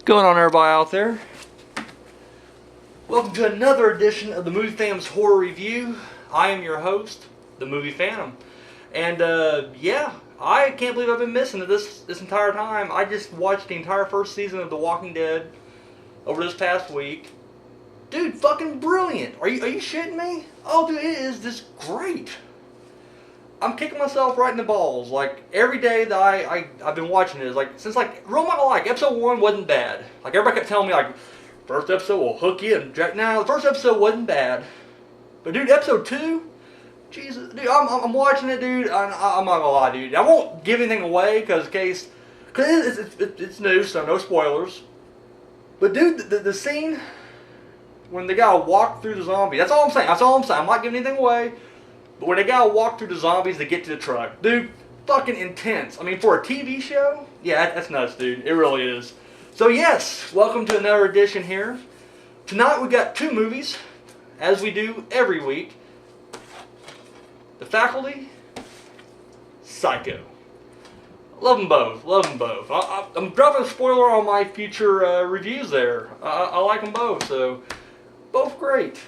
Going on, everybody out there? Welcome to another edition of the Movie Phantom's Horror Review. I am your host, the Movie Phantom. And yeah, I can't believe I've been missing it this entire time. I just watched the entire first season of The Walking Dead over this past week. Dude, fucking brilliant. Are you shitting me? Oh, dude, it is just great. I'm kicking myself right in the balls. Like, every day that I've been watching it, like, since, like, real not like, episode 1 wasn't bad. Like, everybody kept telling me, like, first episode will hook you, and now the first episode wasn't bad. But, dude, episode 2, Jesus, dude, I'm watching it, dude. I'm not gonna lie, dude. I won't give anything away, because it's new, so no spoilers. But, dude, the scene when the guy walked through the zombie, that's all I'm saying. I'm not giving anything away. But when they gotta walk through the zombies to get to the truck, dude, fucking intense. I mean, for a TV show, yeah, that's nuts, dude. It really is. So yes, welcome to another edition here. Tonight we got two movies, as we do every week. The Faculty, Psycho. Love them both. I'm dropping a spoiler on my future reviews there. I like them both, so both great.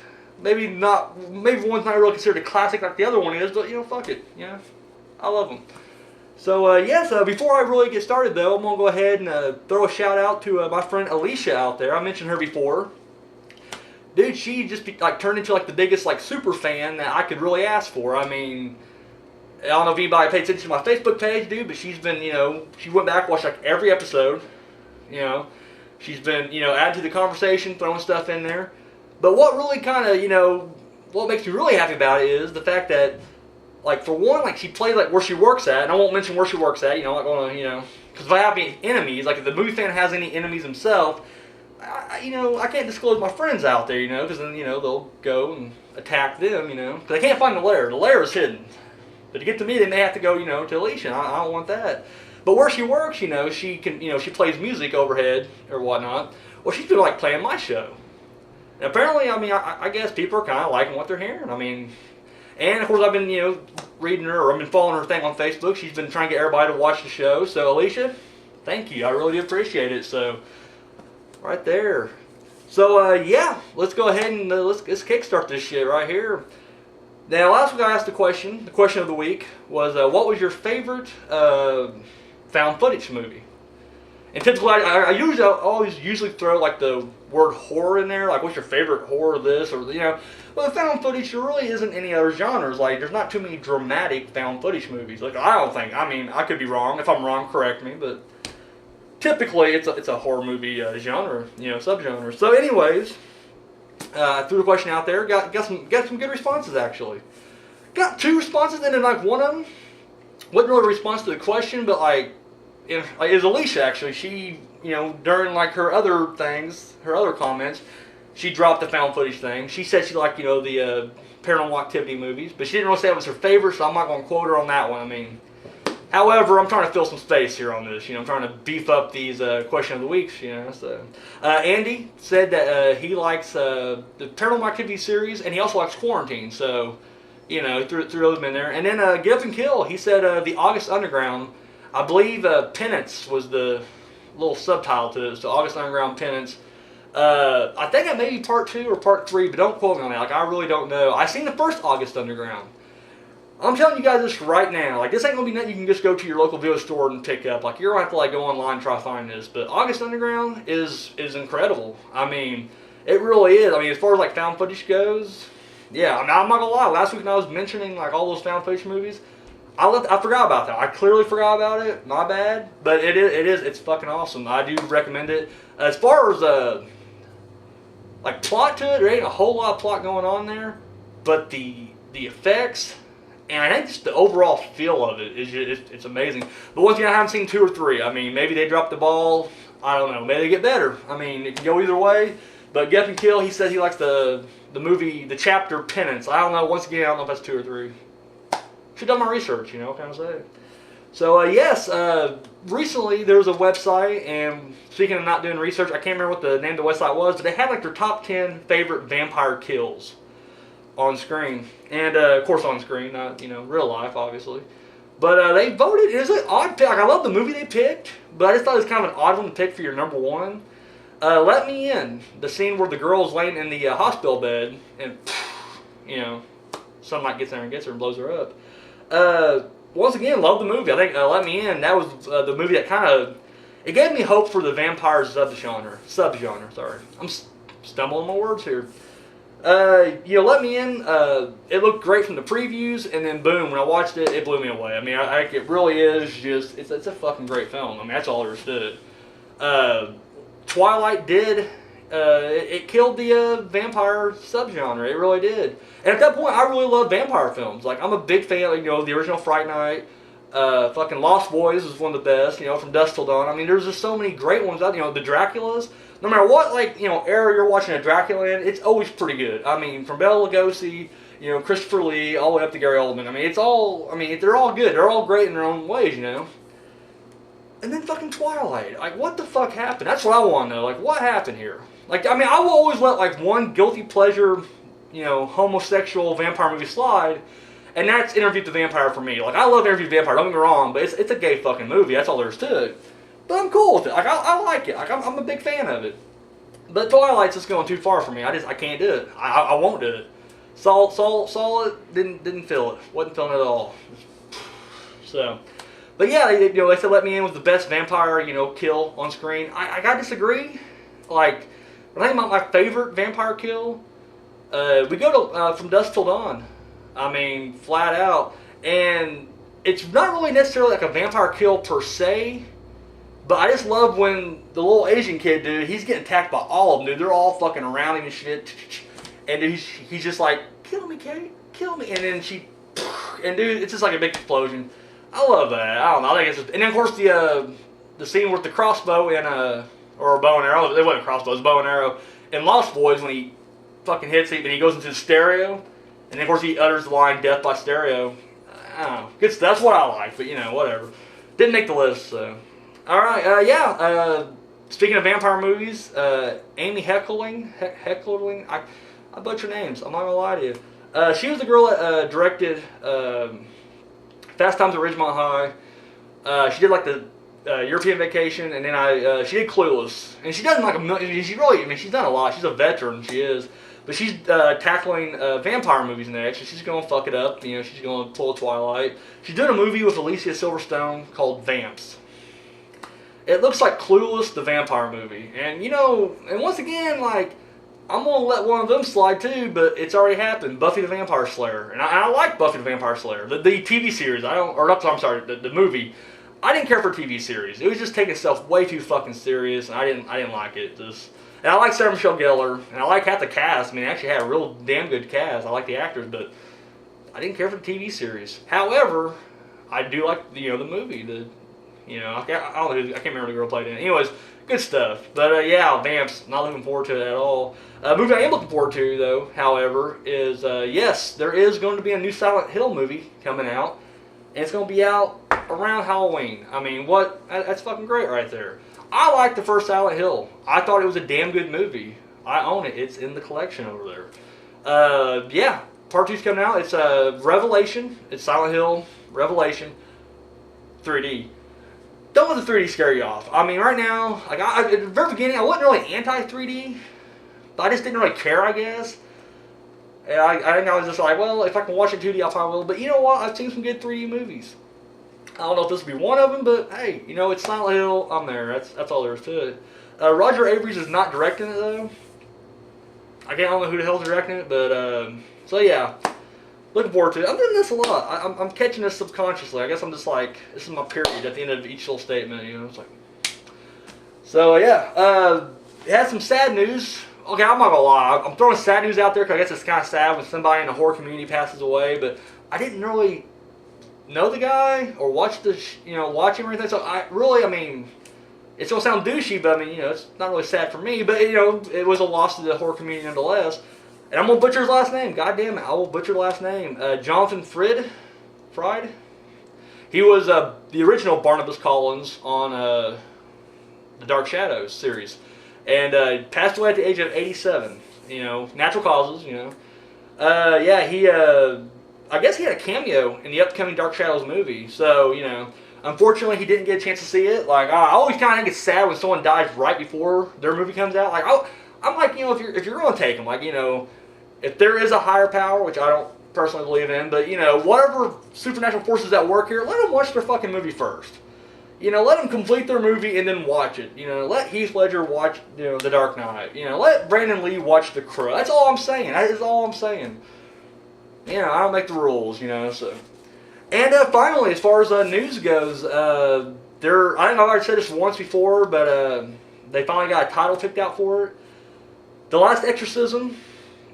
Maybe one's not really considered a classic like the other one is, but, fuck it, I love them. So, yes, before I really get started, though, I'm going to go ahead and throw a shout out to my friend Alicia out there. I mentioned her before. Dude, she just, turned into, the biggest, super fan that I could really ask for. I mean, I don't know if anybody paid attention to my Facebook page, dude, but she's been, she went back, watched, every episode, She's been, adding to the conversation, throwing stuff in there. But what really kind of, what makes me really happy about it is the fact that, for one, she plays, where she works at, and I won't mention where she works at, I'm not going to, because if I have any enemies, if the movie fan has any enemies himself, I can't disclose my friends out there, because then, they'll go and attack them, because they can't find the lair. The lair is hidden. But to get to me, they may have to go, to Alicia. I don't want that. But where she works, she can, she plays music overhead or whatnot. Well, she's been, playing my show. And apparently, I guess people are kind of liking what they're hearing. And of course, I've been, reading her, or I've been following her thing on Facebook. She's been trying to get everybody to watch the show. So, Alicia, thank you. I really do appreciate it. So, right there. So, yeah, let's go ahead and let's kickstart this shit right here. Now, last week I asked the question of the week was, what was your favorite found footage movie? And typically, I always throw the word horror in there, what's your favorite horror this or Well, the found footage there really isn't any other genres. There's not too many dramatic found footage movies. I don't think. I could be wrong. If I'm wrong, correct me. But typically, it's a horror movie genre, subgenre. So, anyways, I threw the question out there. Got some good responses actually. Got two responses, and then one of them wasn't really a response to the question, but it was Alicia actually. She, during her other things, her other comments, she dropped the found footage thing. She said she liked, the Paranormal Activity movies, but she didn't really say it was her favorite, so I'm not going to quote her on that one. However, I'm trying to fill some space here on this. I'm trying to beef up these question of the weeks. So Andy said that he likes the Paranormal Activity series, and he also likes Quarantine. So, threw those in there. And then Get Up and Kill. He said the August Underground. I believe Penance was the little subtitle to this, the August Underground Penance. I think it may be part 2 or part 3, but don't quote me on that. I really don't know. I seen the first August Underground. I'm telling you guys this right now. This ain't gonna be nothing you can just go to your local video store and pick up. You're gonna have to go online and try to find this. But August Underground is incredible. It really is. As far as found footage goes, yeah. I'm not gonna lie. Last week when I was mentioning all those found footage movies, I forgot about that. I clearly forgot about it. My bad. But it's fucking awesome. I do recommend it. As far as plot to it, there ain't a whole lot of plot going on there. But the effects, and I think just the overall feel of it it's amazing. But once again, I haven't seen 2 or 3. Maybe they dropped the ball. I don't know. Maybe they get better. It can go either way. But Get Up and Kill, he said he likes the movie, the chapter Penance. I don't know. Once again, I don't know if that's 2 or 3. Should have done my research, what can I say? So, yes, recently there was a website, and speaking of not doing research, I can't remember what the name of the website was, but they had their top 10 favorite vampire kills on screen. And, of course, on screen, not, real life, obviously. But they voted. It was an odd pick. I love the movie they picked, but I just thought it was kind of an odd one to pick for your number one. Let Me In, the scene where the girl's laying in the hospital bed and, sunlight gets there and gets her and blows her up. Once again, love the movie. I think Let Me In, that was the movie that kind of, it gave me hope for the vampire subgenre, sorry. I'm stumbling my words here. Let Me In, it looked great from the previews, and then boom, when I watched it, it blew me away. I mean, it really is just, it's a fucking great film. I mean, that's all there is to it. Twilight did, it killed the vampire subgenre. It really did. And at that point, I really love vampire films. Like, I'm a big fan of, the original Fright Night. Fucking Lost Boys is one of the best, From Dusk Till Dawn. I mean, there's just so many great ones out, the Draculas. No matter what, era you're watching a Dracula in, it's always pretty good. I mean, from Bela Lugosi, Christopher Lee, all the way up to Gary Oldman. I mean, they're all good. They're all great in their own ways, And then fucking Twilight. Like, what the fuck happened? That's what I want to know. Like, what happened here? Like, I mean, I will always let, one guilty pleasure, homosexual vampire movie slide, and that's Interview with the Vampire for me. Like, I love Interview with the Vampire, don't get me wrong, but it's a gay fucking movie. That's all there is to it. But I'm cool with it. Like, I like it. Like, I'm a big fan of it. But Twilight's just going too far for me. I can't do it. I won't do it. Saw it, didn't feel it. Wasn't feeling it at all. So, but yeah, they said Let Me In was the best vampire, kill on screen. I gotta disagree. Like, when I think about my favorite vampire kill, we go to From Dusk Till Dawn. I mean, flat out. And it's not really necessarily like a vampire kill per se, but I just love when the little Asian kid, dude, he's getting attacked by all of them, dude. They're all fucking around him and shit. And dude, he's just like, kill me, Kate, kill me. And then and dude, it's just like a big explosion. I love that. I don't know. I think it's just, and then of course the scene with the crossbow and or a bow and arrow. It wasn't a crossbow, it was a bow and arrow. In Lost Boys, when he fucking hits it and he goes into the stereo, and then of course he utters the line "Death by Stereo." I don't know. Good stuff. That's what I like, but whatever. Didn't make the list, so. All right, speaking of vampire movies, Amy Heckerling, I butcher names. I'm not gonna lie to you. She was the girl that directed Fast Times at Ridgemont High. She did like the European Vacation, and then she did Clueless. And she doesn't she's done a lot. She's a veteran, she is. But she's tackling vampire movies next. She's gonna fuck it up. She's gonna pull a Twilight. She's doing a movie with Alicia Silverstone called Vamps. It looks like Clueless, the vampire movie. And, and once again, like, I'm going to let one of them slide too, but it's already happened. Buffy the Vampire Slayer. And I like Buffy the Vampire Slayer. The TV series, the movie. I didn't care for TV series. It was just taking itself way too fucking serious, and I didn't like it. And I like Sarah Michelle Gellar, and I like half the cast. I mean, it actually had a real damn good cast. I like the actors, but I didn't care for the TV series. However, I do like, the movie, I can't remember the girl played in it. Anyways, good stuff. But Vamps, not looking forward to it at all. Movie I am looking forward to, though, however, is, yes, there is going to be a new Silent Hill movie coming out. And it's going to be out around Halloween. I mean, that's fucking great right there. I like the first Silent Hill. I thought it was a damn good movie. I own it. It's in the collection over there. Part 2's coming out. It's Revelation. It's Silent Hill Revelation 3D. Don't let the 3D scare you off. I mean, right now, like at the very beginning, I wasn't really anti-3D, but I just didn't really care, I guess. And I think I was just like, well, if I can watch it 2D, I probably will. But you know what? I've seen some good 3D movies. I don't know if this will be one of them, but hey, it's Silent Hill. I'm there. That's all there is to it. Roger Avery is not directing it, though. I don't know who the hell's directing it, but so yeah. Looking forward to it. I'm doing this a lot. I'm catching this subconsciously. I guess I'm just like, this is my period at the end of each little statement, It's like, so yeah. It has some sad news. Okay, I'm not gonna lie. I'm throwing sad news out there because I guess it's kind of sad when somebody in the horror community passes away. But I didn't really know the guy or watch watch him or anything. So it's gonna sound douchey, but it's not really sad for me. But it was a loss to the horror community nonetheless. And I'm going to butcher his last name. God damn it, I will butcher the last name. Jonathan Fried. He was the original Barnabas Collins on the Dark Shadows series. And passed away at the age of 87. Natural causes, he, I guess he had a cameo in the upcoming Dark Shadows movie. So, Unfortunately, he didn't get a chance to see it. Like, I always kind of get sad when someone dies right before their movie comes out. Like, I'm like, you know, if you're going to take them, like, you know, if there is a higher power, which I don't personally believe in, but, you know, whatever supernatural forces at work here, let them watch their fucking movie first. You know, let them complete their movie and then watch it. You know, let Heath Ledger watch, you know, The Dark Knight. You know, let Brandon Lee watch The Crow. That's all I'm saying. That is all I'm saying. You know, I don't make the rules, you know, so. And finally, as far as news goes, I think I've already said this once before, but they finally got a title picked out for it. The Last Exorcism,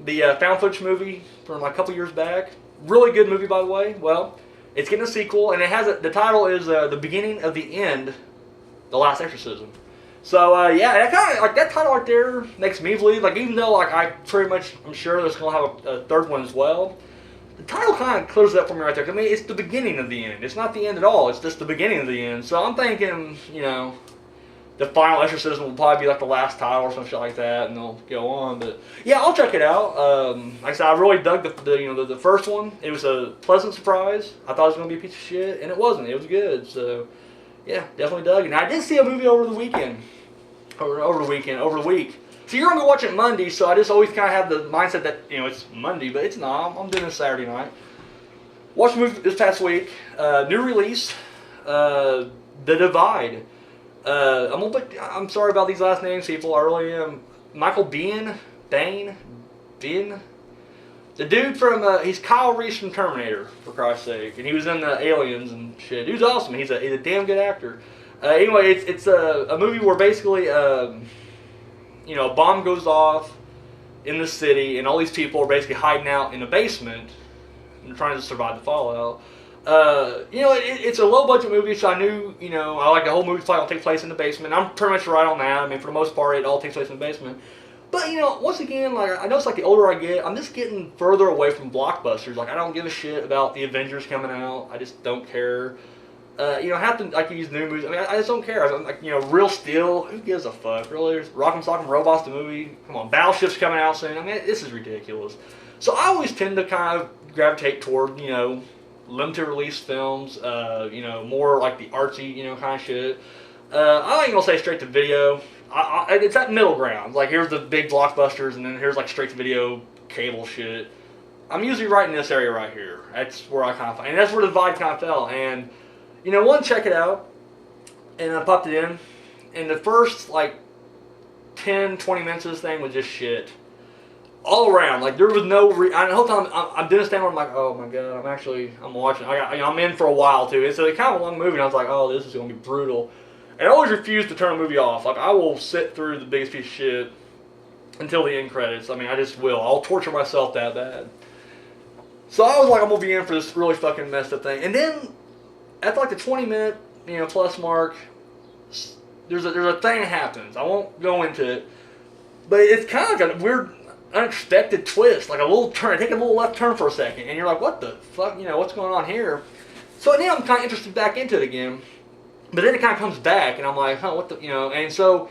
the found footage movie from like a couple years back. Really good movie, by the way. Well, it's getting a sequel, and it has the title is The Beginning of the End, The Last Exorcism. So yeah, that kind of like that title right there makes me believe, like, even though like I'm sure there's gonna have a third one as well. The title kind of clears it up for me right there. I mean, it's the beginning of the end. It's not the end at all. It's just the beginning of the end. So I'm thinking, you know, the final Exorcism will probably be like the last title or some shit like that, and they'll go on. But yeah, I'll check it out. Like I said, I really dug the first one. It was a pleasant surprise. I thought it was gonna be a piece of shit, and it wasn't. It was good. So yeah, definitely dug it. And I did see a movie over the weekend. Over the week. So you're going to go watch it Monday, so I just always kind of have the mindset that, you know, it's Monday, but it's not. I'm doing it Saturday night. Watched the movie this past week. New release, The Divide. I'm sorry about these last names, people. I really am. Michael Biehn. The dude from, he's Kyle Reese from Terminator, for Christ's sake. And he was in the Aliens and shit. Dude's awesome. He's a damn good actor. Anyway, it's a movie where basically, you know, a bomb goes off in the city, and all these people are basically hiding out in a basement and trying to survive the fallout. You know, it's a low-budget movie, so I knew, you know, I like the whole movie probably will take place in the basement. I'm pretty much right on that. I mean, for the most part, it all takes place in the basement. But, you know, once again, like, I notice, like, the older I get, I'm just getting further away from blockbusters. Like, I don't give a shit about the Avengers coming out. I just don't care. You know, have to like these new movies. I mean, I just don't care. I'm like, you know, Real Steel. Who gives a fuck? Really? Rock'em Sock'em Robots, the movie. Come on, Battleship's coming out soon. I mean, this is ridiculous. So I always tend to kind of gravitate toward, you know, limited release films. You know, more like the artsy, you know, kind of shit. I ain't gonna say straight to video. It's that middle ground. Like, here's the big blockbusters, and then here's like straight to video cable shit. I'm usually right in this area right here. That's where I kind of find, and that's where the Divide kind of fell. And you know, one, check it out, and I popped it in, and the first, like, 10, 20 minutes of this thing was just shit. All around. Like, there was no, the whole time I'm doing this thing where I'm like, oh my god, I'm watching, I'm in for a while, too. It's a kind of a long movie, and I was like, oh, this is going to be brutal. And I always refuse to turn a movie off. Like, I will sit through the biggest piece of shit until the end credits. I mean, I just will. I'll torture myself that bad. So I was like, I'm going to be in for this really fucking messed up thing. And then, after like the 20-minute, you know, plus mark, there's a thing that happens. I won't go into it, but it's kind of like a weird, unexpected twist, like a little turn. Take a little left turn for a second, and you're like, what the fuck? You know, what's going on here? So then I'm kind of interested back into it again, but then it kind of comes back, and I'm like, huh, what the, you know? And so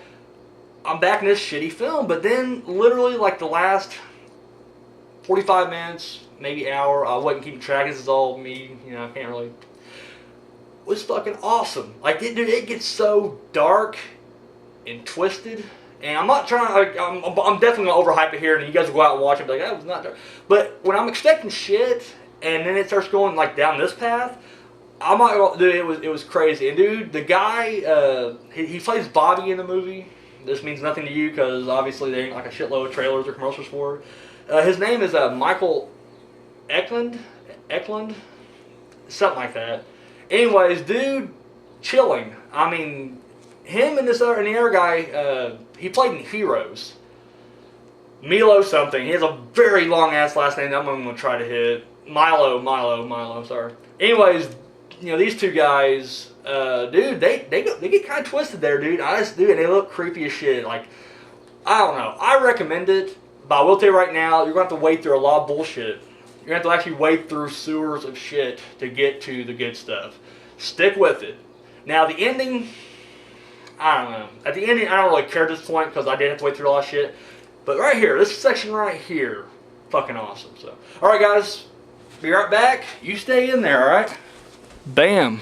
I'm back in this shitty film, but then literally like the last 45 minutes, maybe hour, I wasn't keeping track. This is all me, you know. I can't really. Was fucking awesome. Like, dude, it gets so dark and twisted. And I'm not trying. I'm definitely gonna overhype it here, and you guys will go out and watch it. And be like, that was not dark. But when I'm expecting shit, and then it starts going like down this path, I might. Dude, it was crazy. And dude, the guy, he plays Bobby in the movie. This means nothing to you because obviously there ain't like a shitload of trailers or commercials for it. His name is Michael Eklund, something like that. Anyways, dude, chilling. I mean, him and the other guy, he played in Heroes. Milo something. He has a very long ass last name that I'm gonna try to hit. Milo. Sorry. Anyways, you know, these two guys, dude, they get kind of twisted there, dude. And they look creepy as shit. Like, I don't know. I recommend it, but I will tell you right now, you're gonna have to wade through a lot of bullshit. You're going to have to actually wade through sewers of shit to get to the good stuff. Stick with it. Now, the ending, I don't know. At the ending, I don't really care at this point because I did have to wade through a lot of shit. But right here, this section right here, fucking awesome. So, alright guys, be right back. You stay in there, alright? Bam.